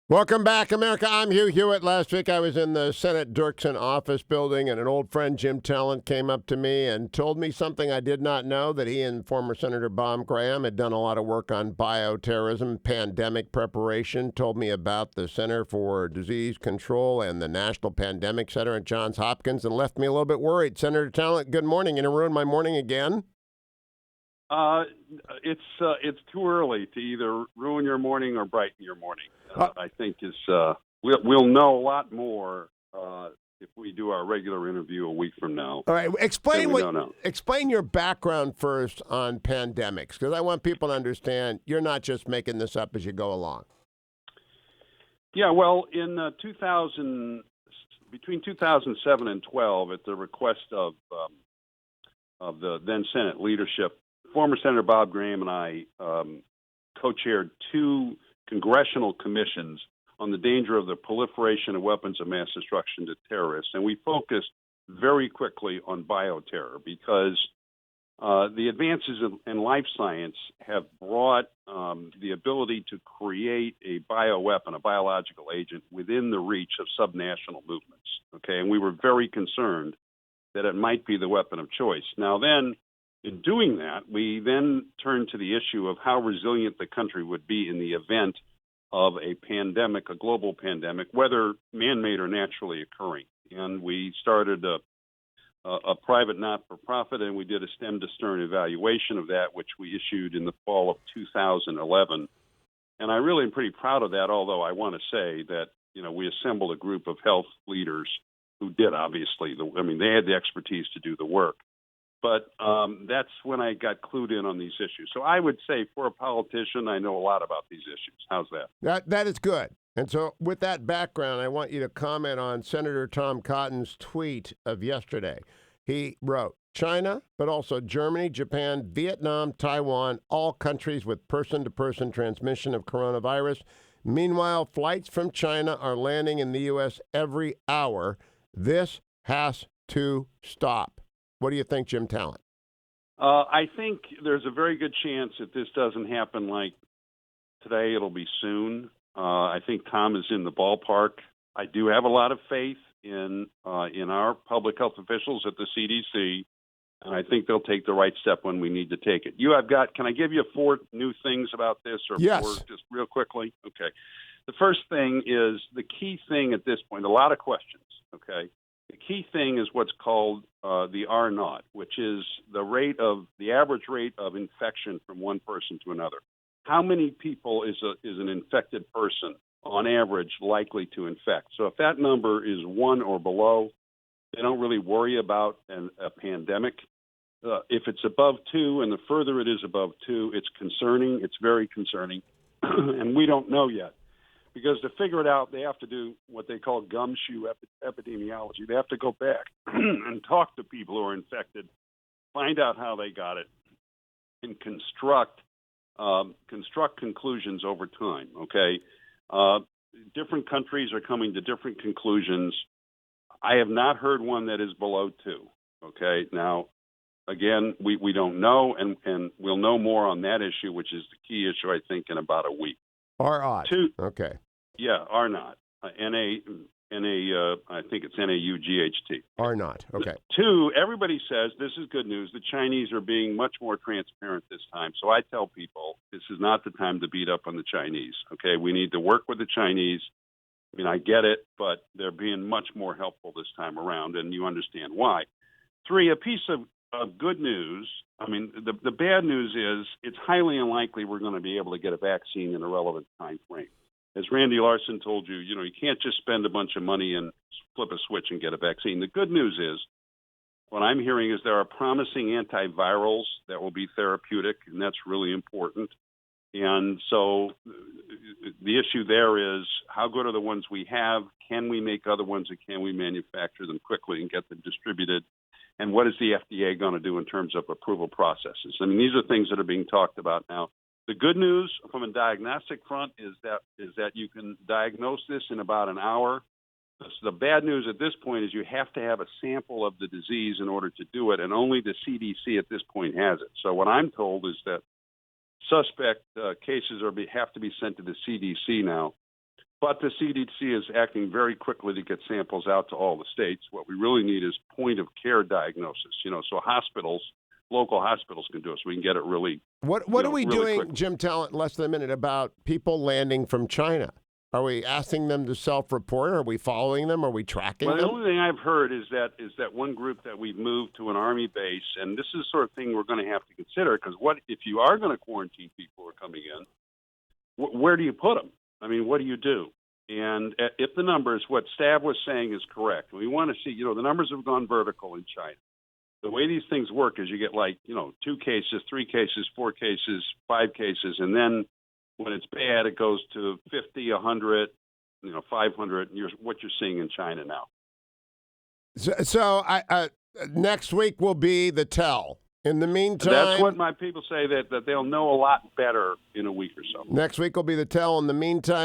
Welcome back, America. I'm Hugh Hewitt. Last week I was in the Senate Dirksen office building, and an old friend, Jim Talent, came up to me and told me something I did not know, that he and former Senator Bob Graham had done a lot of work on bioterrorism, pandemic preparation, told me about the Center for Disease Control and the National Pandemic Center at Johns Hopkins, and left me a little bit worried. Senator Talent, good morning. You gonna ruin my morning again? Uh, it's too early to either ruin your morning or brighten your morning. I think we'll know a lot more if we do our regular interview a week from now. All right, Don't know. explain your background first on pandemics, because I want people to understand you're not just making this up as you go along. Yeah, well, in 2000, between 2007 and 12, at the request of the then Senate leadership, former Senator Bob Graham and I co-chaired two congressional commissions on the danger of the proliferation of weapons of mass destruction to terrorists. And we focused very quickly on bioterror because the advances in life science have brought the ability to create a bioweapon, a biological agent, within the reach of subnational movements. Okay, and we were very concerned that it might be the weapon of choice. Now then, in doing that, we then turned to the issue of how resilient the country would be in the event of a pandemic, a global pandemic, whether man-made or naturally occurring. And we started a private not-for-profit, and we did a stem-to-stern evaluation of that, which we issued in the fall of 2011. And I really am pretty proud of that, although I want to say that, we assembled a group of health leaders who did, obviously, they had the expertise to do the work. But that's when I got clued in on these issues. So I would say, for a politician, I know a lot about these issues. How's that? That is good. And so with that background, I want you to comment on Senator Tom Cotton's tweet of yesterday. He wrote, China, but also Germany, Japan, Vietnam, Taiwan, all countries with person-to-person transmission of coronavirus. Meanwhile, flights from China are landing in the U.S. every hour. This has to stop. What do you think, Jim Talent? I think there's a very good chance that this doesn't happen like today. It'll be soon. I think Tom is in the ballpark. I do have a lot of faith in our public health officials at the CDC, and I think they'll take the right step when we need to take it. Can I give you 4 new things about this, or yes, 4 just real quickly? Okay. The first thing is the key thing at this point, a lot of questions, okay? The key thing is what's called the R naught, which is the average rate of infection from one person to another. How many people is an infected person on average likely to infect? So if that number is 1 or below, they don't really worry about a pandemic. If it's above 2, and the further it is above 2, it's concerning. It's very concerning, and we don't know yet. Because to figure it out, they have to do what they call gumshoe epidemiology. They have to go back and talk to people who are infected, find out how they got it, and construct conclusions over time. Okay, different countries are coming to different conclusions. I have not heard one that is below 2. Okay, now again, we don't know, and we'll know more on that issue, which is the key issue, I think, in about a week. R odd. 2. Okay. Yeah, R naught. I think it's NAUGHT. R naught. Okay. 2, everybody says this is good news. The Chinese are being much more transparent this time. So I tell people this is not the time to beat up on the Chinese. Okay, we need to work with the Chinese. I mean, I get it, but they're being much more helpful this time around, and you understand why. 3, a piece of good news. I mean, the bad news is it's highly unlikely we're going to be able to get a vaccine in a relevant time frame. As Randy Larson told you, you can't just spend a bunch of money and flip a switch and get a vaccine. The good news is, what I'm hearing is there are promising antivirals that will be therapeutic, and that's really important. And so the issue there is, how good are the ones we have? Can we make other ones, and can we manufacture them quickly and get them distributed? And what is the FDA going to do in terms of approval processes? I mean, these are things that are being talked about now. The good news from a diagnostic front is that you can diagnose this in about an hour. The bad news at this point is you have to have a sample of the disease in order to do it, and only the CDC at this point has it. So what I'm told is that suspect cases have to be sent to the CDC now But the CDC is acting very quickly to get samples out to all the states. What we really need is point of care diagnosis, so hospitals, local hospitals can do it so we can get it really. What are we really doing, quickly. Jim Talent, less than a minute, about people landing from China? Are we asking them to self-report? Are we following them? Are we tracking Well, the them? only thing I've heard is that one group that we've moved to an Army base, and this is the sort of thing we're going to have to consider, because what if you are going to quarantine people who are coming in, where do you put them? I mean, what do you do? And if the numbers, what Stav was saying is correct, we want to see, the numbers have gone vertical in China. The way these things work is you get 2 cases, 3 cases, 4 cases, 5 cases, and then when it's bad, it goes to 50, 100, 500. What you're seeing in China now. So next week will be the tell. In the meantime, that's what my people say, that they'll know a lot better in a week or so. Next week will be the tell. In the meantime,